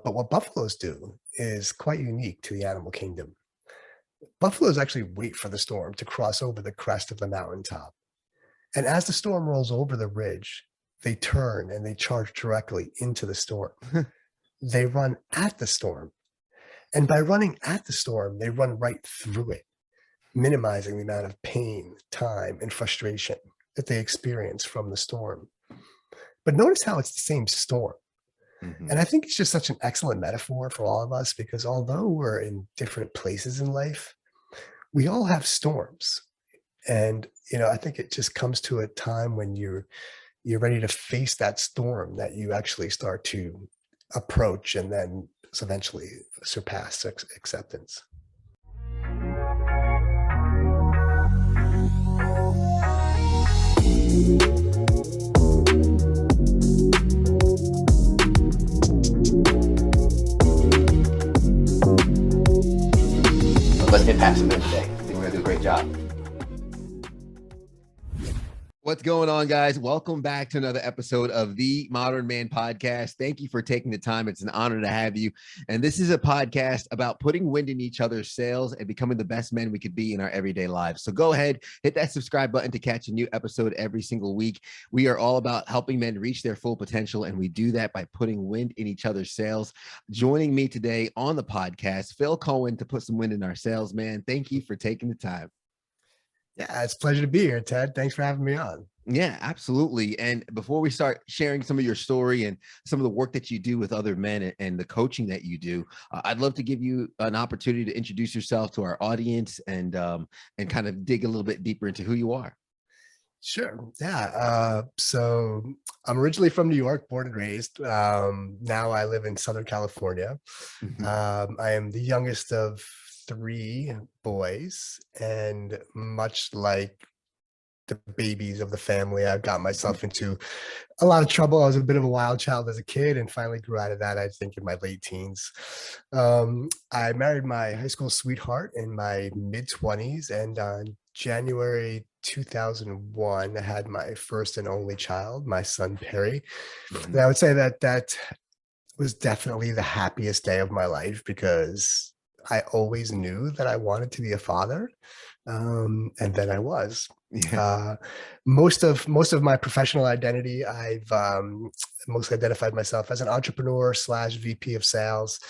But what buffaloes do is quite unique to the animal kingdom. Buffaloes actually wait for the storm to cross over the crest of the mountaintop. And as the storm rolls over the ridge, they turn and they charge directly into the storm. They run at the storm. And by running at the storm, they run right through it, minimizing the amount of pain, time, and frustration that they experience from the storm. But notice how it's the same storm. And Mhm. I think it's just such an excellent metaphor for all of us because although we're in different places in life, we all have storms. And I think it just comes to a time when you're ready to face that storm that you actually start to approach and then eventually surpass acceptance. Let's hit pass them in today. I think we're gonna do a great job. What's going on, guys? Welcome back to another episode of the Modern Man Podcast. Thank you for taking the time. It's an honor to have you. And this is a podcast about putting wind in each other's sails and becoming the best men we could be in our everyday lives. So go ahead, hit that subscribe button to catch a new episode every single week. We are all about helping men reach their full potential, and we do that by putting wind in each other's sails. Joining me today on the podcast, Phil Cohen, to put some wind in our sails, man. Thank you for taking the time. Yeah, it's a pleasure to be here, Ted. Thanks for having me on. Yeah, absolutely. And before we start sharing some of your story and some of the work that you do with other men and the coaching that you do, I'd love to give you an opportunity to introduce yourself to our audience and kind of dig a little bit deeper into who you are. Sure. Yeah. So I'm originally from New York, born and raised. Now I live in Southern California. Mhm. I am the youngest of three boys, and much like the babies of the family, I've got myself into a lot of trouble. I was a bit of a wild child as a kid and finally grew out of that, I think, in my late teens. I married my high school sweetheart in my mid 20s, and on January 2001, I had my first and only child, my son Perry. And Mhm. I would say that was definitely the happiest day of my life because I always knew that I wanted to be a father, and then I was. Yeah. Uh, most of my professional identity, I've mostly identified myself as an entrepreneur slash VP of sales.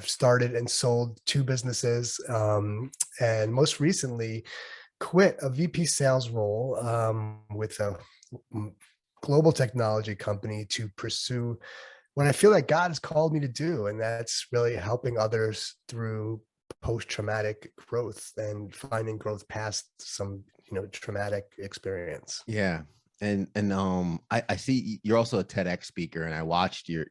Started and sold two businesses, and most recently quit a VP sales role with a global technology company to pursue what I feel like God has called me to do, and that's really helping others through post-traumatic growth and finding growth past some, traumatic experience. Yeah. I see you're also a TEDx speaker, and I watched your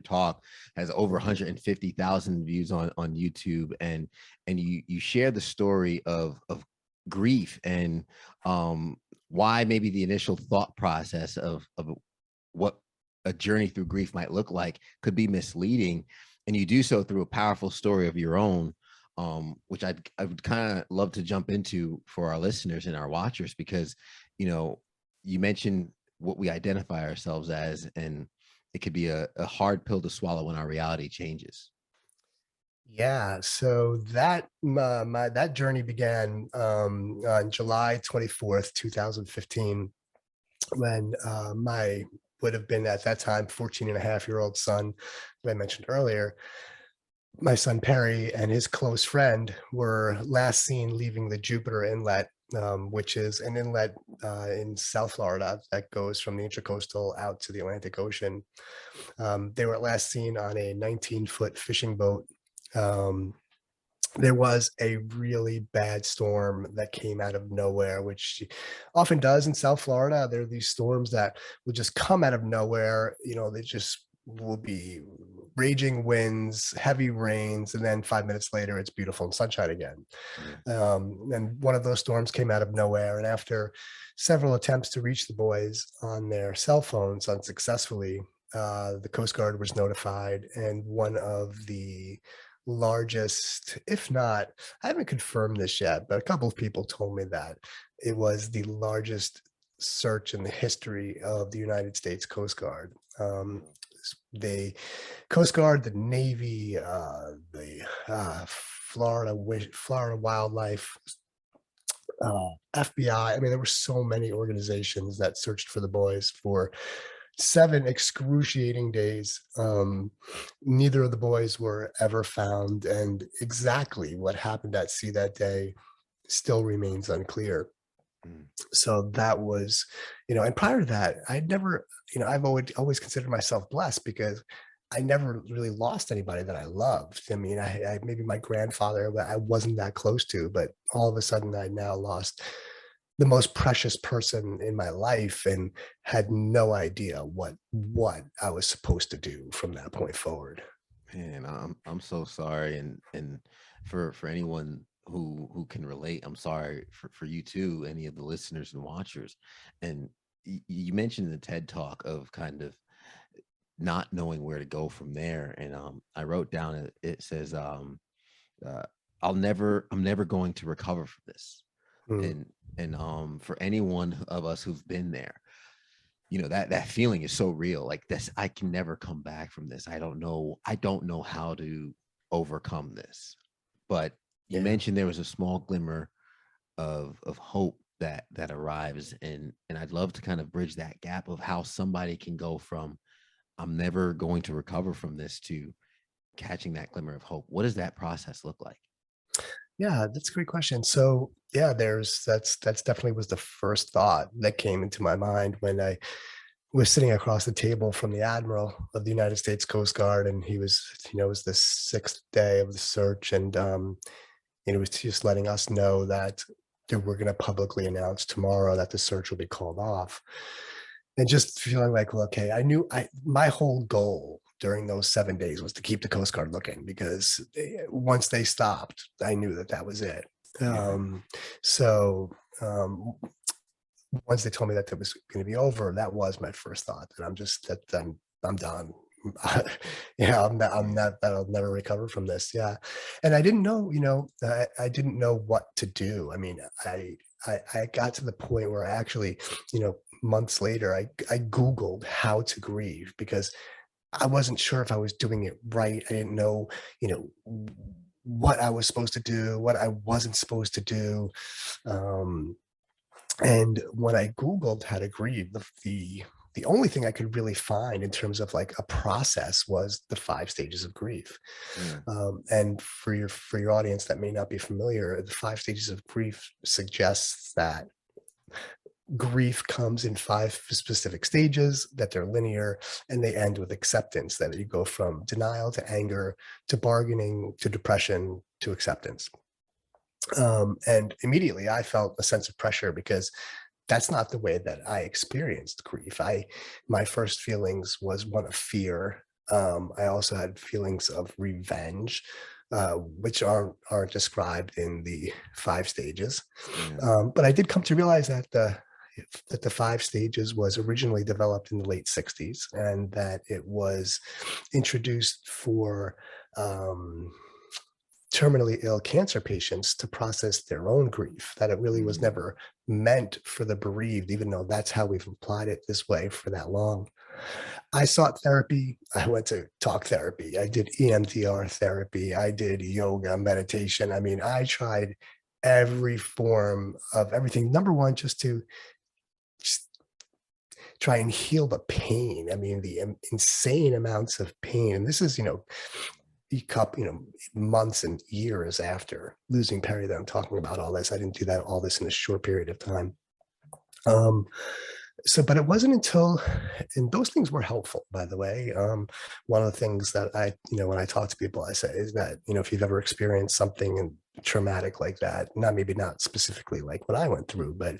talk. Has over Mhm. 150,000 views on YouTube, and you share the story of grief and um why maybe the initial thought process of what a journey through grief might look like could be misleading, and you do so through a powerful story of your own, which I would kind of love to jump into for our listeners and our watchers, because you know you mentioned what we identify ourselves as, and it could be a hard pill to swallow when our reality changes. Yeah, so that journey began on July 24th, 2015, when my would have been at that time 14 and a half-year-old son that I mentioned earlier, my son Perry and his close friend were last seen leaving the Jupiter Inlet, which is an inlet in South Florida that goes from the Intracoastal out to the Atlantic Ocean. They were last seen on a 19-foot fishing boat. Um, there was a really bad storm that came out of nowhere, which often does in South Florida. There are these storms that will just come out of nowhere. They just will be raging winds, heavy rains, and then 5 minutes later, it's beautiful and sunshine again. Yeah. And one of those storms came out of nowhere. And after several attempts to reach the boys on their cell phones unsuccessfully, the Coast Guard was notified, and one of the largest, if not, I haven't confirmed this yet, but a couple of people told me that it was the largest search in the history of the United States Coast Guard. the Coast Guard, the Navy, the Florida Wildlife, FBI. I mean, there were so many organizations that searched for the boys for 7 excruciating days. Neither of the boys were ever found, and exactly what happened at sea that day still remains unclear. Mm. So that was, and prior to that, I'd never, I've always considered myself blessed because I never really lost anybody that I loved. I mean, I maybe my grandfather that I wasn't that close to, but all of a sudden I now lost the most precious person in my life and had no idea what I was supposed to do from that point forward. Man, I'm so sorry, and for anyone who can relate, I'm sorry for you too, any of the listeners and watchers. And you mentioned the TED talk of kind of not knowing where to go from there, and I wrote down it says uh, I'm never going to recover from this, Mm, and for anyone of us who've been there, that feeling is so real. Like this, I can never come back from this. I don't know how to overcome this. But you yeah. mentioned there was a small glimmer of hope that arrives, and I'd love to kind of bridge that gap of how somebody can go from I'm never going to recover from this to catching that glimmer of hope. What does that process look like? Yeah, that's a great question. So yeah, that's definitely was the first thought that came into my mind when I was sitting across the table from the admiral of the United States Coast Guard, and he was, it was the 6th day of the search, and it was just letting us know that they were going to publicly announce tomorrow that the search will be called off. And just feeling like, well, okay, I knew my whole goal during those 7 days was to keep the Coast Guard looking because once they stopped, I knew that that was it. Yeah. Um, so um, once they told me that it was going to be over, that was my first thought that I'm done. Yeah, I'm Yeah. not that I'll never recover from this. Yeah, and I didn't know, I didn't know what to do. I mean, I got to the point where I actually, months later, I Googled how to grieve because I wasn't sure if I was doing it right. I didn't know, what I was supposed to do, what I wasn't supposed to do. Um, and when I Googled how to grieve, the only thing I could really find in terms of like a process was the 5 stages of grief. Yeah. And for your audience that may not be familiar, the 5 stages of grief suggests that grief comes in 5 specific stages, that they're linear, and they end with acceptance. That you go from denial to anger to bargaining to depression to acceptance. And immediately I felt a sense of pressure because that's not the way that I experienced grief. My first feelings was one of fear. I also had feelings of revenge, which aren't described in the 5 stages. Yeah. But I did come to realize that the 5 stages was originally developed in the late 60s and that it was introduced for um, terminally ill cancer patients to process their own grief, that it really was Mm. never meant for the bereaved, even though that's how we've applied it this way for that long. I sought therapy. I went to talk therapy. I did EMDR therapy. I did yoga, meditation. I mean, I tried every form of everything. Number one, just to just try and heal the pain. I mean, the insane amounts of pain. And this is, months and years after losing Perry that I'm talking about all this. I didn't do that all this in a short period of time. Um, but it wasn't until, and those things were helpful, by the way. One of the things that when I talk to people, I say is that, if you've ever experienced something traumatic like that, maybe not specifically like what I went through, but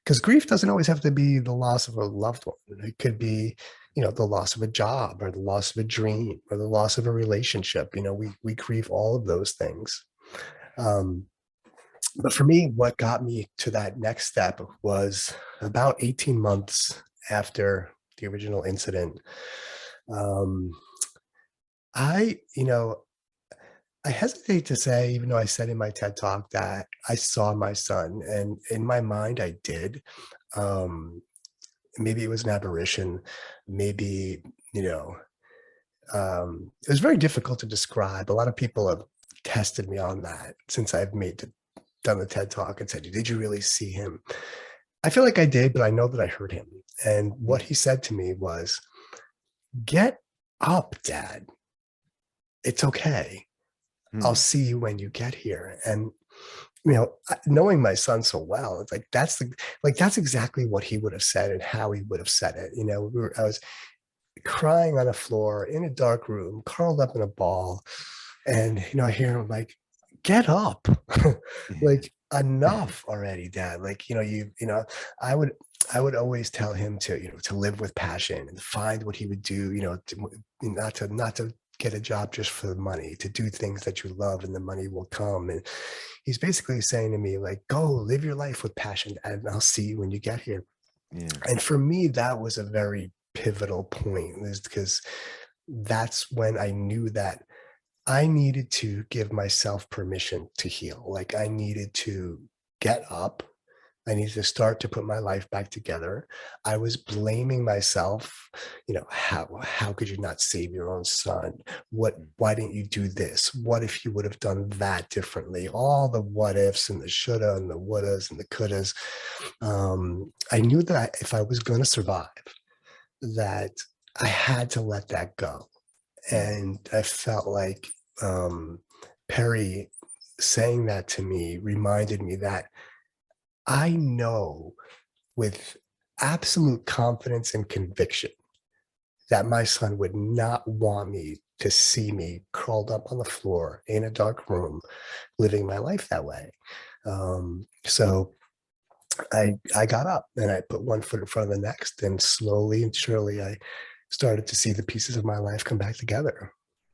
because grief doesn't always have to be the loss of a loved one. It could be, the loss of a job or the loss of a dream or the loss of a relationship. We grieve all of those things. Um, but for me, what got me to that next step was about 18 months after the original incident. Um, I, you know, I hesitate to say, even though I said in my TED talk that I saw my son, and in my mind, I did. Um, Maybe it was an aberration. Maybe, you know, it was very difficult to describe. A lot of people have tested me on that since I've done the TED talk and said, "Did you really see him?" I feel like I did, but I know that I heard him. And what Mm, he said to me was, "Get up, Dad. It's okay. I'll mm, see you when you get here." And knowing my son so well, it's like that's exactly what he would have said and how he would have said it. I was crying on a floor in a dark room, curled up in a ball, and I hear him like, "Get up, yeah. like enough already, Dad." Like I would I would always tell him to to live with passion and find what he would do. Not to get a job just for the money, to do things that you love, and the money will come. And he's basically saying to me like, "Go live your life with passion, and I'll see you when you get here." Yeah. And for me, that was a very pivotal point, is because that's when I knew that I needed to give myself permission to heal. Like I needed to get up. I needed to start to put my life back together. I was blaming myself. How could you not save your own son? Mm, Why didn't you do this? What if you would have done that differently? All the what ifs and the shoulda and the wouldas and the couldas. I knew that if I was going to survive, that I had to let that go. mm, And I felt like um, Perry saying that to me reminded me that I know with absolute confidence and conviction that my son would not want me to see me curled up on the floor in a dark room living my life that way. So I got up and I put one foot in front of the next, and slowly and surely I started to see the pieces of my life come back together.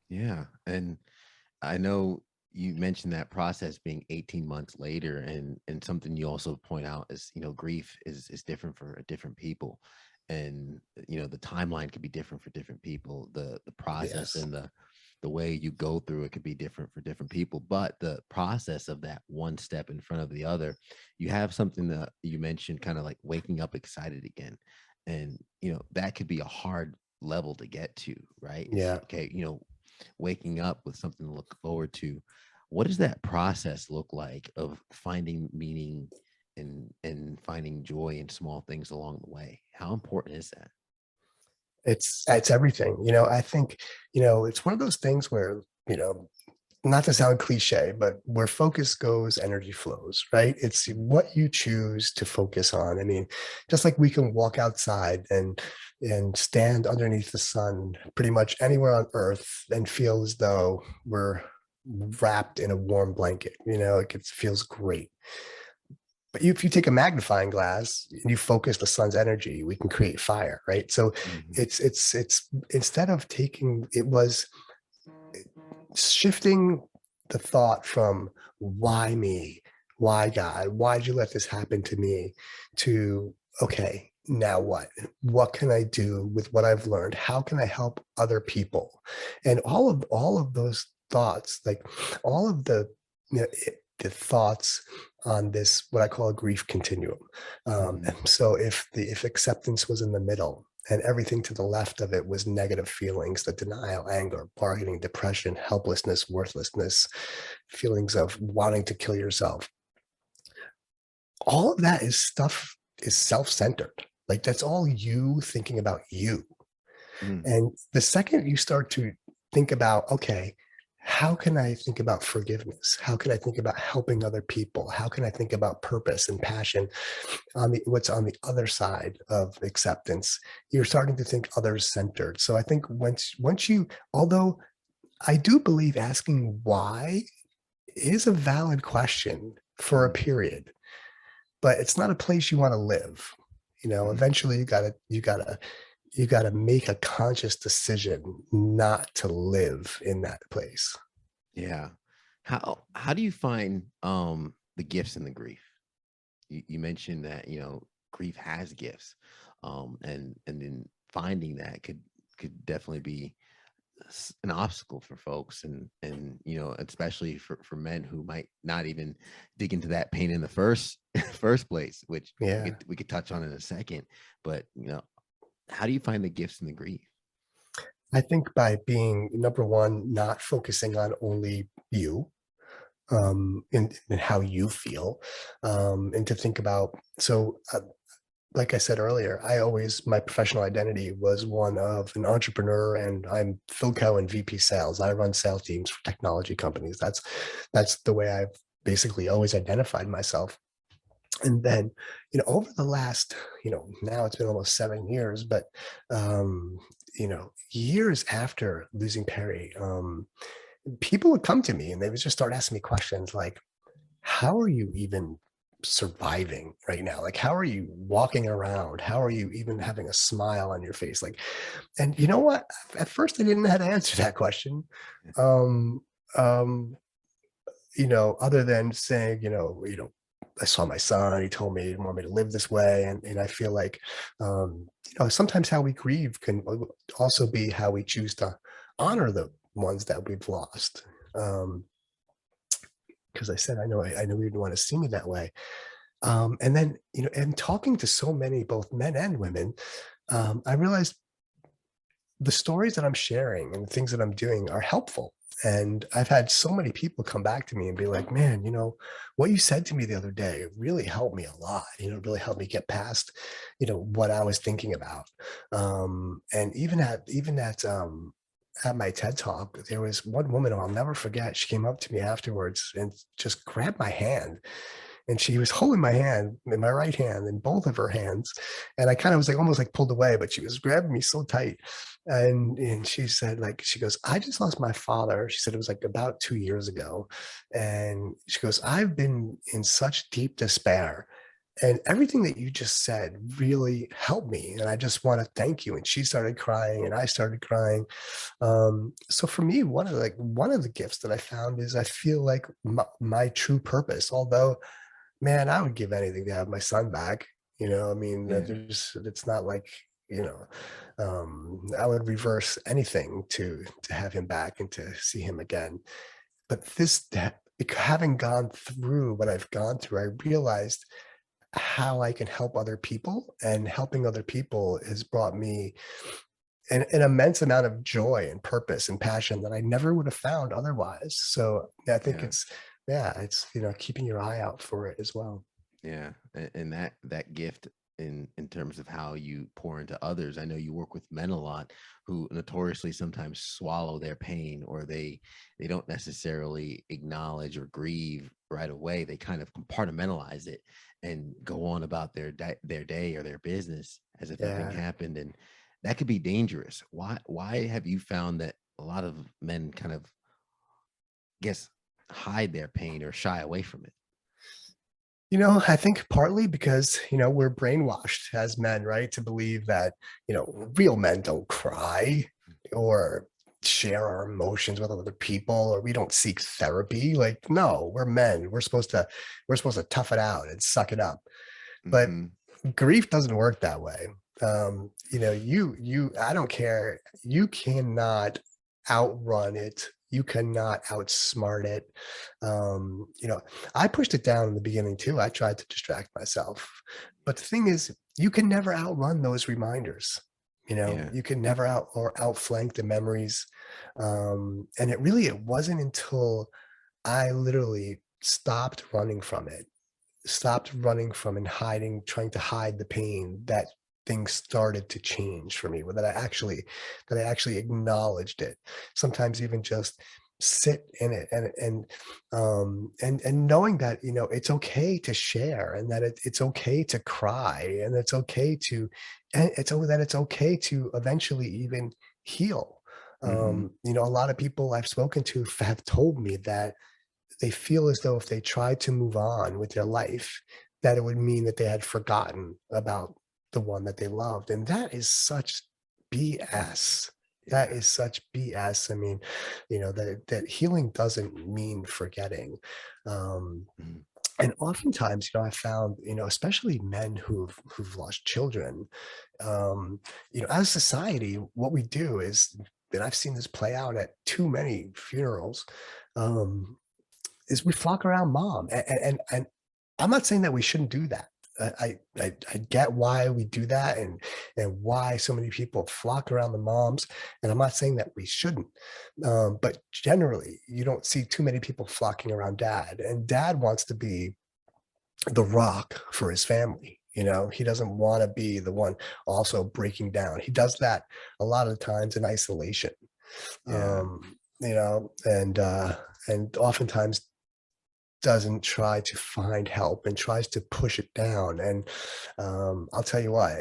yeah. And I know you mentioned that process being 18 months later, and something you also point out is, grief is different for different people. And the timeline could be different for different people. The process Yes. and the way you go through it could be different for different people. But the process of that one step in front of the other, you have something that you mentioned, kind of like waking up excited again. And that could be a hard level to get to, right? It's Yeah. okay, waking up with something to look forward to. What does that process look like of finding meaning and finding joy in small things along the way? How important is that? It's everything. I think, it's one of those things where, not to sound cliche, but where focus goes, energy flows, right? It's Mm, what you choose to focus on. I mean, just like we can walk outside and stand underneath the sun pretty much anywhere on earth and feel as though we're wrapped in a warm blanket, like it feels great. But if you take a magnifying glass and you focus the sun's energy, we can create fire, right? So mhm, it's instead of taking it was shifting the thought from why me, why God, why'd you let this happen to me, to okay, now what can I do with what I've learned? How can I help other people? And all of those thoughts, like all of the thoughts on this what I call a grief continuum. mhm. So if acceptance was in the middle and everything to the left of it was negative feelings, the denial, anger, bargaining, depression, helplessness, worthlessness, feelings of wanting to kill yourself, all of that is self-centered. Like that's all you thinking about you. Mm, And the second you start to think about, okay, how can I think about forgiveness? How can I think about helping other people? How can I think about purpose and passion on the what's on the other side of acceptance? You're starting to think others centered. So I think once you, although I do believe asking why is a valid question for a mm, period, but it's not a place you want to live. mm. Eventually you gotta make a conscious decision not to live in that place. Yeah. How do you find the gifts in the grief? You mentioned that grief has gifts, and then finding that could definitely be an obstacle for folks, and especially for men who might not even dig into that pain in the first place, which Yeah. we could touch on in a second. But how do you find the gifts in the grief? I think by being, number one, not focusing on only you, and how you feel, and to think about, like I said earlier, my professional identity was one of an entrepreneur, and I'm Phil Cohen, VP sales. I run sales teams for technology companies. That's the way I've basically always identified myself. And then, over the last, now it's been almost 7 years, but, years after losing Perry, people would come to me and they would just start asking me questions like, how are you even surviving right now? Like, how are you walking around? How are you even having a smile on your face? Like, and you know what? At first, I didn't know how to answer that question. Um, um, other than saying, I saw my son, he told me he didn't want me to live this way. And I feel like, sometimes how we grieve can also be how we choose to honor the ones that we've lost. Um, because I said, I know you didn't want to see me that way. And then, and talking to so many, both men and women, I realized the stories that I'm sharing and the things that I'm doing are helpful. And I've had so many people come back to me and be like, man, what you said to me the other day really helped me a lot. Really helped me get past, what I was thinking about. And even at my TED talk, there was one woman who I'll never forget. She came up to me afterwards and just grabbed my hand, and she was holding my hand in my right hand in both of her hands. And I kind of was like almost like pulled away, but she was grabbing me so tight. And she said, like, she goes, I just lost my father. She said it was like about 2 years ago. And she goes, I've been in such deep despair. And everything that you just said really helped me. And I just want to thank you. And she started crying and I started crying. So for me, one of the gifts that I found is I feel like my true purpose, although, man, I would give anything to have my son back. I mean, Yeah. it's not like, I would reverse anything to have him back and to see him again. But having gone through what I've gone through, I realized how I can help other people, and helping other people has brought me an immense amount of joy and purpose and passion that I never would have found otherwise. So yeah, I think Yeah. it's keeping your eye out for it as well. Yeah, and that gift in terms of how you pour into others. I know you work with men a lot who notoriously sometimes swallow their pain, or they don't necessarily acknowledge or grieve right away. They kind of compartmentalize it and go on about their day or their business as if nothing Yeah. happened, and that could be dangerous. Why have you found that a lot of men kind of guess hide their pain or shy away from it? I think partly because, we're brainwashed as men, right? To believe that, real men don't cry or share our emotions with other people, or we don't seek therapy. Like, no, we're men. We're supposed to tough it out and suck it up. But Hmm. grief doesn't work that way. I don't care. You cannot outrun it. You cannot outsmart it. I pushed it down in the beginning too. I tried to distract myself. But the thing is, you can never outrun those reminders. Yeah. You can never outflank the memories. And it wasn't until I literally stopped running from and hiding, trying to hide the pain, that things started to change for me. That I actually acknowledged it. Sometimes even just sit in it, and knowing that, it's okay to share, and that it's okay to cry, and it's okay to eventually even heal. Hmm. A lot of people I've spoken to have told me that they feel as though if they tried to move on with their life, that it would mean that they had forgotten about the one that they loved. And that is such BS. That Yeah. is such BS. I mean, that healing doesn't mean forgetting. Um, Mhm. and oftentimes, I found, especially men who've lost children, as a society, what we do is, and I've seen this play out at too many funerals, um, is we flock around mom. And I'm not saying that we shouldn't do that. I get why we do that, and why so many people flock around the moms. And I'm not saying that we shouldn't, but generally, you don't see too many people flocking around dad. And dad wants to be the rock for his family. He doesn't want to be the one also breaking down. He does that a lot of the times in isolation, Yeah. and oftentimes doesn't try to find help and tries to push it down. And I'll tell you what,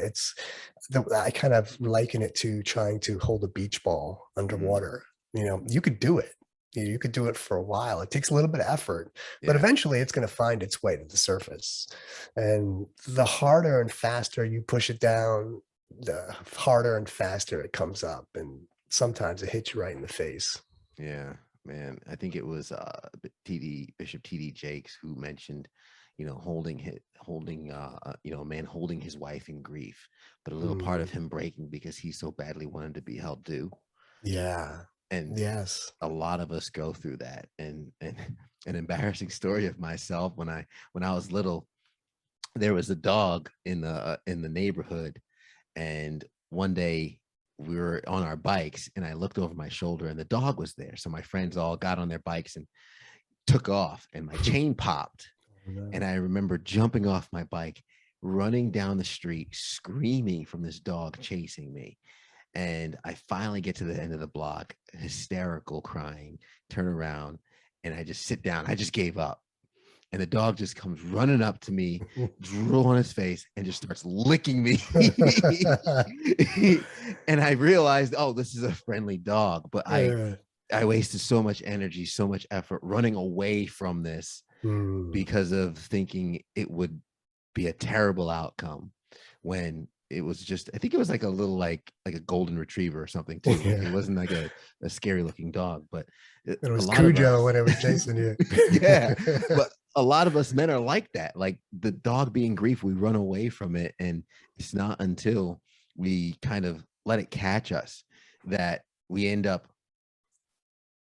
I kind of liken it to trying to hold a beach ball Mm, underwater. You could do it. You could do it for a while. It takes a little bit of effort, but yeah. eventually it's going to find its way to the surface. And the harder and faster you push it down, the harder and faster it comes up. And sometimes it hits you right in the face. Yeah, man. I think it was TD Bishop TD Jakes who mentioned, a man holding his wife in grief, but a little part of Mm, him breaking because he so badly wanted to be held due. yeah. And Yes. a lot of us go through that. And an embarrassing story of myself when I was little, there was a dog in the neighborhood, and one day we were on our bikes and I looked over my shoulder and the dog was there. So my friends all got on their bikes and took off and my chain popped. Oh, And no. I remember jumping off my bike, running down the street, screaming from this dog chasing me. And I finally get to the end of the block, hysterical crying, turn around, and I just sit down. I just gave up. And the dog just comes running up to me, drool on his face, and just starts licking me. And I realized, oh, this is a friendly dog. But Uh, I wasted so much energy, so much effort running away from this mm, because of thinking it would be a terrible outcome, when it was just, I think it was like a little, like a golden retriever or something too. Like it yeah. wasn't like a scary looking dog, but It a was lot of Cujo us, when it was chasing you. yeah, but a lot of us men are like that. Like the dog being grief, we run away from it, and it's not until we kind of let it catch us that we end up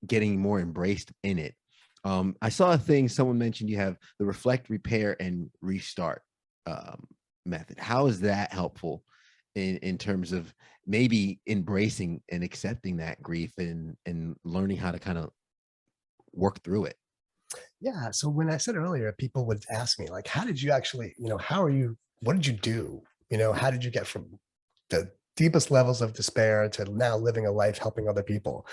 getting more embraced in it. I saw a thing, someone mentioned you have the reflect, repair, and restart um, method. How is that helpful in terms of maybe embracing and accepting that grief and learning how to kind of work through it? Yeah. So when I said earlier, people would ask me, like, how did you actually, how are you, what did you do? How did you get from the deepest levels of despair to now living a life helping other people?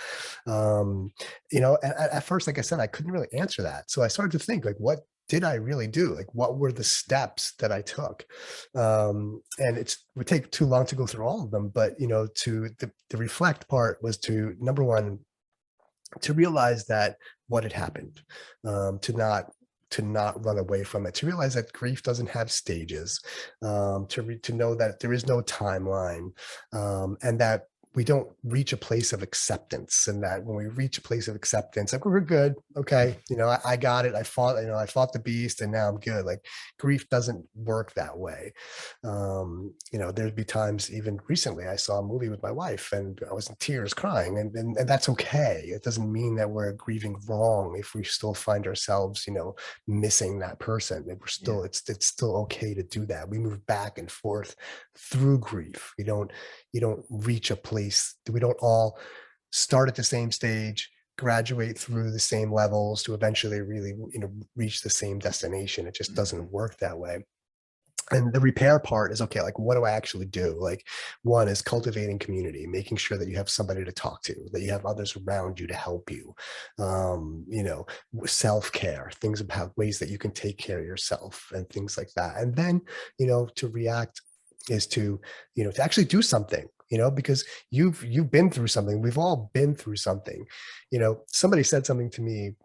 And at first, like I said, I couldn't really answer that. So I started to think, like, what did I really do? Like, what were the steps that I took? And it would take too long to go through all of them. But, to the reflect part was to, number one, to realize that what had happened, to not run away from it, to realize that grief doesn't have stages, to know that there is no timeline, and that we don't reach a place of acceptance, and that when we reach a place of acceptance, like, we're good, okay, I got it, I fought the beast, and now I'm good. Like, grief doesn't work that way. There'd be times, even recently, I saw a movie with my wife and I was in tears crying, and that's okay. It doesn't mean that we're grieving wrong if we still find ourselves, missing that person. That we're Yeah. still, it's still okay to do that. We move back and forth through grief. You don't reach a place, we don't all start at the same stage, graduate through the same levels to eventually really, reach the same destination. It just Mhm. doesn't work that way. And the repair part is, okay, like, what do I actually do? Like, one is cultivating community, making sure that you have somebody to talk to, that you have others around you to help you. Self-care, things about ways that you can take care of yourself and things like that. And then, to react is to actually do something, because you've been through something. We've all been through something. Somebody said something to me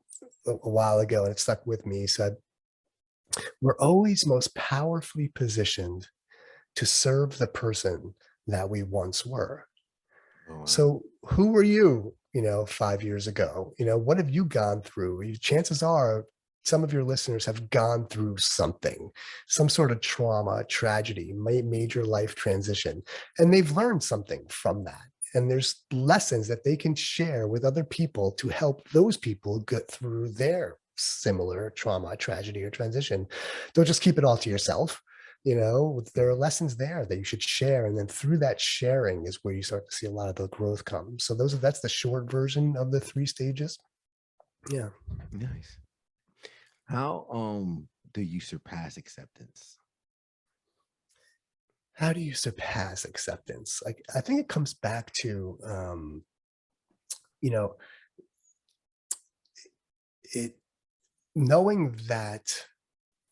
a while ago and it stuck with me. He said, we're always most powerfully positioned to serve the person that we once were. Oh wow. So who were you, 5 years ago? What have you gone through? Chances are some of your listeners have gone through something, some sort of trauma, tragedy, major life transition, and they've learned something from that. And there's lessons that they can share with other people to help those people get through their similar trauma, tragedy, or transition. Don't just keep it all to yourself. There are lessons there that you should share. And then through that sharing is where you start to see a lot of the growth come. So that's the short version of the 3 stages. Yeah. Nice. How do you surpass acceptance? How do you surpass acceptance? Like, I think it comes back to, you know, it knowing that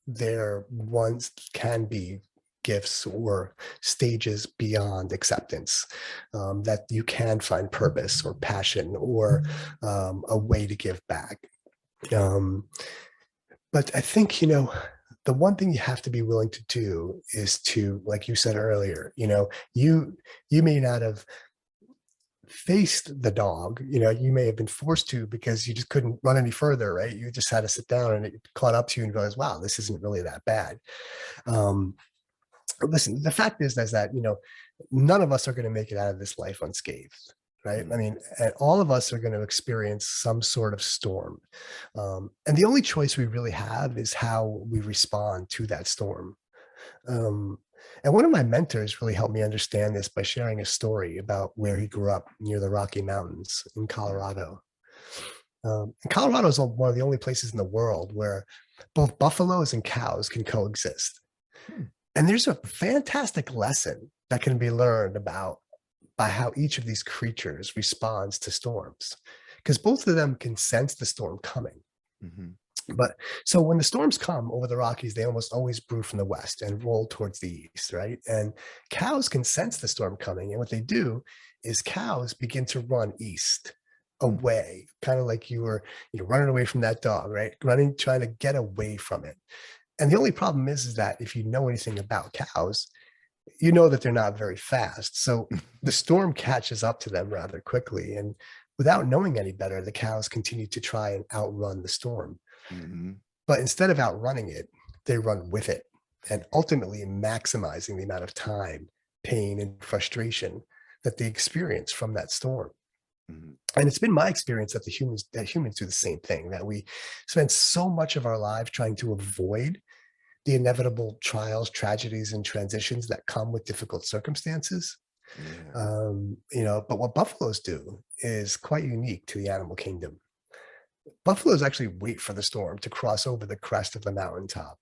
there once can be gifts or stages beyond acceptance, that you can find purpose or passion or a way to give back. Um, but I think, the one thing you have to be willing to do is to, like you said earlier, you may not have faced the dog, you may have been forced to because you just couldn't run any further, right? You just had to sit down and it caught up to you and realize, wow, this isn't really that bad. Um, Listen, the fact is that, none of us are going to make it out of this life unscathed. Right. I Mm, mean, and all of us are going to experience some sort of storm. And the only choice we really have is how we respond to that storm. Um, and one of my mentors really helped me understand this by sharing a story about where he grew up near the Rocky Mountains in yeah. Colorado. And Colorado is one of the only places in the world where both buffaloes and cows can coexist. Hmm. And there's a fantastic lesson that can be learned about by how each of these creatures responds to storms, because both of them can sense the storm coming. Mhm. But so when the storms come over the Rockies, they almost always brew from the west and roll towards the east, right? And cows can sense the storm coming. And what they do is cows begin to run east Hmm. away, kind of like you were, running away from that dog, right? Running, trying to get away from it. And the only problem is that if you know anything about cows, you know that they're not very fast. So the storm catches up to them rather quickly. And without knowing any better, the cows continue to try and outrun the storm. Mhm. But instead of outrunning it, they run with it and ultimately maximizing the amount of time, pain, and frustration that they experience from that storm. Mhm. And it's been my experience that humans do the same thing, that we spend so much of our lives trying to avoid the inevitable trials, tragedies, and transitions that come with difficult circumstances. Yeah. But what buffaloes do is quite unique to the animal kingdom. Buffaloes actually wait for the storm to cross over the crest of the mountaintop.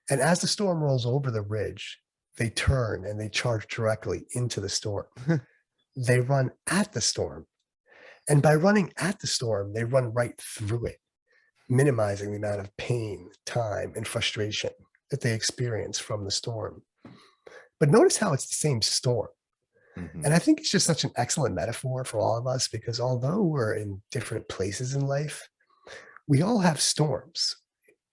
And as the storm rolls over the ridge, they turn and they charge directly into the storm. They run at the storm. And by running at the storm, they run right through it, minimizing the amount of pain, time, and frustration that they experience from the storm. But notice how it's the same storm. And Mhm. I think it's just such an excellent metaphor for all of us because although we're in different places in life, we all have storms.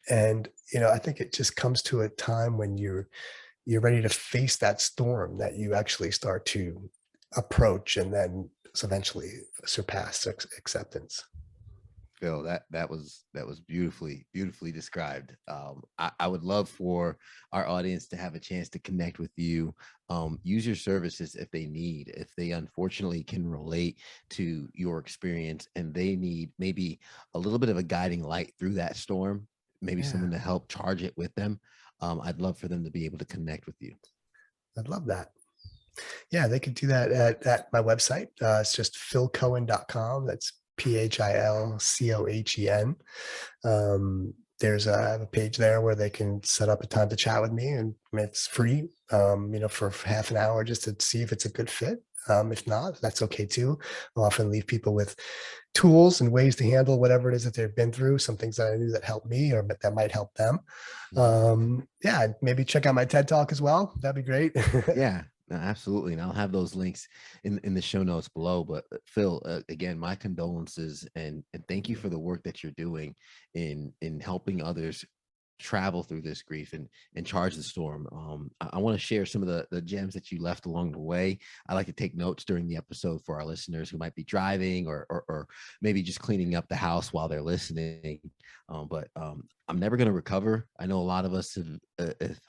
And I think it just comes to a time when you're ready to face that storm that you actually start to approach and then eventually surpass acceptance. Phil, that was beautifully described. I would love for our audience to have a chance to connect with you. Use your services if they need, if they unfortunately can relate to your experience and they need maybe a little bit of a guiding light through that storm, maybe Yeah, someone to help charge it with them. I'd love for them to be able to connect with you. I'd love that. Yeah, they could do that at my website. It's just philcohen.com. That's PHILCOHEN. I have a page there where they can set up a time to chat with me, and it's free, for half an hour just to see if it's a good fit. If not, that's okay too. I'll often leave people with tools and ways to handle whatever it is that they've been through, some things that I knew that helped me or that might help them. Mhm. Yeah, maybe check out my TED Talk as well. That'd be great. Yeah, no, absolutely, and I'll have those links in the show notes below. But Phil, again, my condolences and thank you for the work that you're doing in helping others travel through this grief and charge the storm. I want to share some of the gems that you left along the way. I like to take notes during the episode for our listeners who might be driving or maybe just cleaning up the house while they're listening. But I'm never going to recover. I know a lot of us have,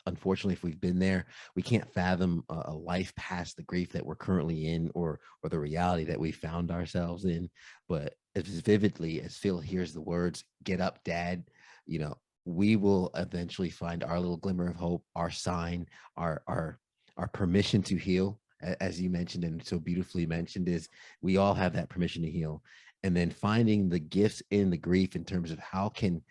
unfortunately, if we've been there, we can't fathom a life past the grief that we're currently in or the reality that we found ourselves in. But as vividly as Phil hears the words "Get up, Dad," you know we will eventually find our little glimmer of hope, our sign, our permission to heal. As you mentioned and so beautifully mentioned, is we all have that permission to heal. And then finding the gifts in the grief in terms of how can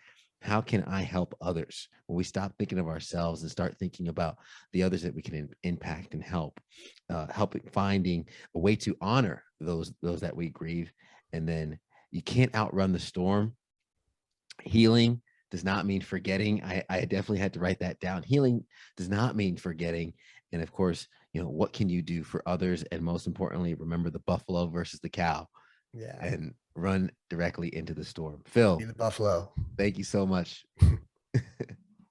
I help others? When we stop thinking of ourselves and start thinking about the others that we can impact and help, helping finding a way to honor those that we grieve. And then you can't outrun the storm. Healing does not mean forgetting. I definitely had to write that down. Healing does not mean forgetting. And of course, what can you do for others? And most importantly, remember the buffalo versus the cow Yeah. and run directly into the storm. Be Phil, the buffalo. thank you so much.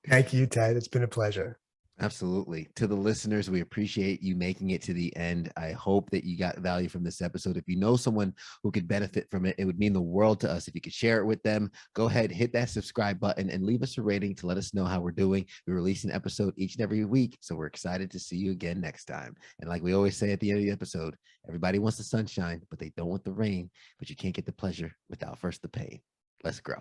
Thank you, Ted. It's been a pleasure. Absolutely. To the listeners, we appreciate you making it to the end. I hope that you got value from this episode. If you know someone who could benefit from it, it would mean the world to us if you could share it with them. Go ahead, hit that subscribe button and leave us a rating to let us know how we're doing. We release an episode each and every week, so we're excited to see you again next time. And like we always say at the end of the episode, everybody wants the sunshine, but they don't want the rain, but you can't get the pleasure without first the pain. Let's grow.